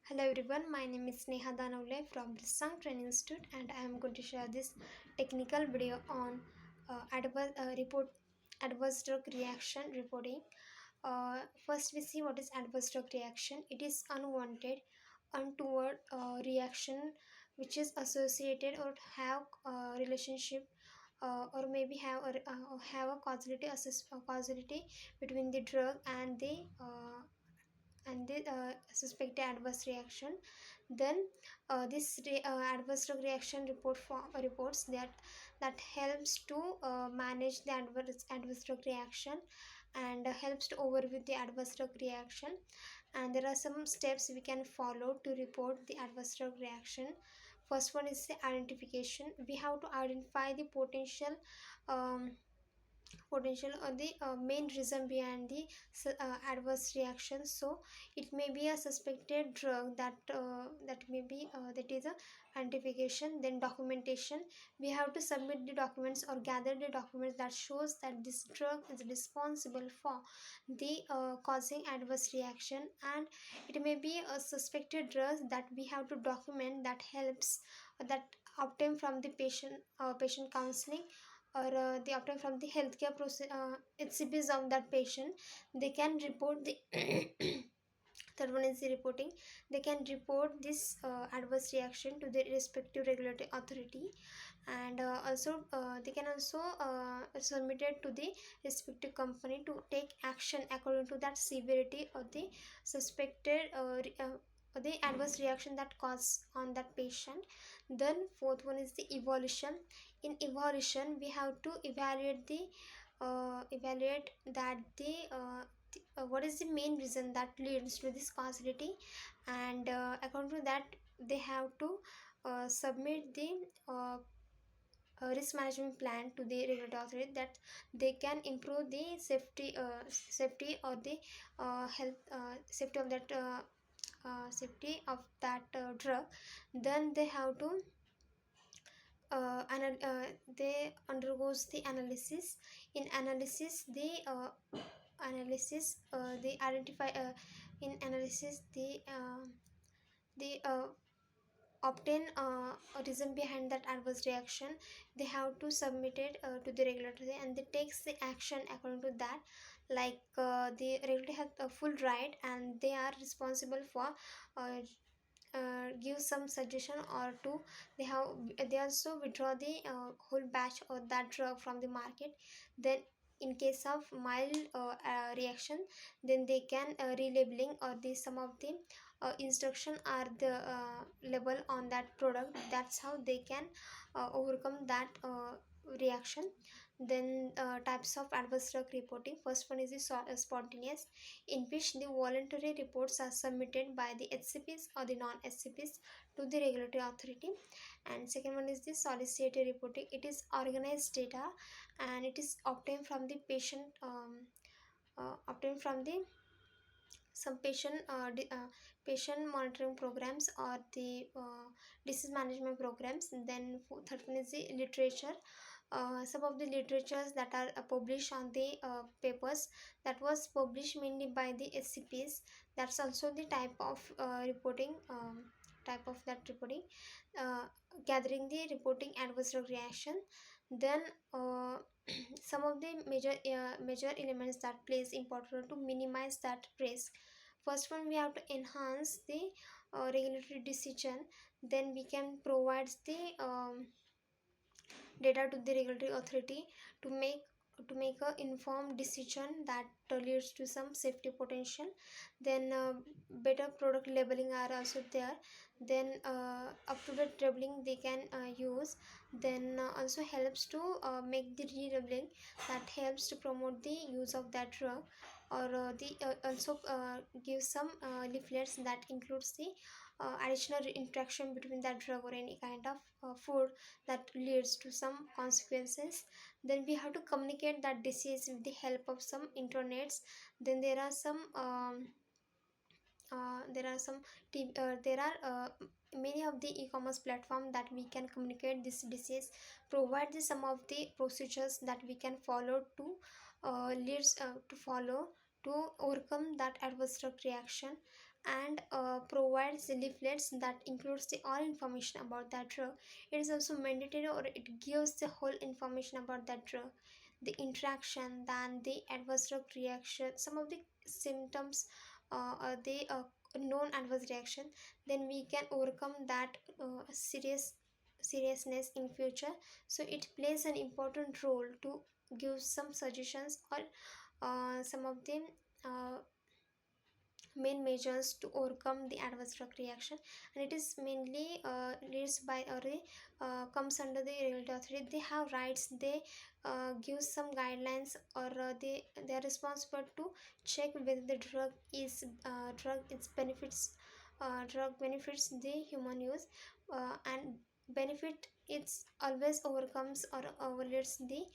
Hello everyone, my name is Neha Danavle from Brissang Training Institute and I am going to share this technical video on adverse drug reaction reporting. First we see what is adverse drug reaction. It is unwanted, untoward reaction which is associated or have a relationship or maybe have a causality between the drug and the suspected adverse reaction. Then this adverse drug reaction reports that helps to manage the adverse drug reaction and helps to overview the adverse drug reaction. And there are some steps we can follow to report the adverse drug reaction. First one is the identification. We have to identify the um, potential or the main reason behind the adverse reaction. So it may be a suspected drug that may be that is a identification. Then documentation, we have to submit the documents or gather the documents that shows that this drug is responsible for the causing adverse reaction. And it may be a suspected drug that we have to document that helps that obtain from the patient counseling or they obtain from the healthcare process HCPs of that patient. They can report the third one is the reporting. They can report this adverse reaction to the respective regulatory authority. And also they can also submit it to the respective company to take action according to that severity of the suspected the adverse reaction that caused on that patient. Then fourth one is the evaluation. In evaluation we have to evaluate that what is the main reason that leads to this causality. And according to that they have to submit the risk management plan to the regulatory authority that they can improve the safety or the health safety of that drug. Then they have to they undergoes the analysis. In analysis they identify in analysis they obtain a reason behind that adverse reaction. They have to submit it to the regulatory and they takes the action according to that. Like the regulatory have a full right and they are responsible for uh, give some suggestion or to they also withdraw the whole batch or that drug from the market. Then in case of mild reaction, then they can relabeling or the some of the instruction are the label on that product. That's how they can overcome that reaction. Then types of adverse drug reporting. First one is the spontaneous, in which the voluntary reports are submitted by the HCPs or the non-HCPs to the regulatory authority. And second one is the solicited reporting. It is organized data and it is obtained from the some patient monitoring programs or the disease management programs. Then third one is the literature. Some of the literatures that are published on the papers that was published mainly by the SCPs. That's also the type of reporting type of that reporting. uh, Gathering the reporting adverse drug reaction. Then some of the major elements that plays important role to minimize that risk. First one, we have to enhance the regulatory decision. Then we can provide the data to the regulatory authority to make a informed decision that leads to some safety potential. Then better product labeling are also there. Then up to date labeling they can use. Then also helps to make the re-labeling that helps to promote the use of that drug. Or the also give some leaflets that includes the additional interaction between that drug or any kind of food that leads to some consequences. Then we have to communicate that disease with the help of some internets. Then there are some there are many of the e-commerce platform that we can communicate this disease, provide the some of the procedures that we can follow to leads to follow to overcome that adverse drug reaction. And provide provides leaflets that includes the all information about that drug. It is also mandatory, or it gives the whole information about that drug, the interaction, then the adverse drug reaction, some of the symptoms, or the known adverse reaction. Then we can overcome that seriousness in future. So it plays an important role to give some suggestions, or some of the uh, main measures to overcome the adverse drug reaction. And it is mainly released by, or comes under the regulatory authority. They have rights, they give some guidelines, or they are responsible to check whether the drug its benefits, drug benefits the human use, and benefit it's always overcomes or overleads the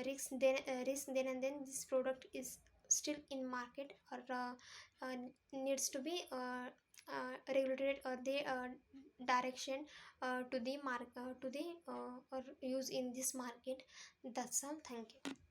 risk. Then and then this product is still in market, or uh, needs to be regulated, or the direction to the mark to the or use in this market. That's all. Thank you.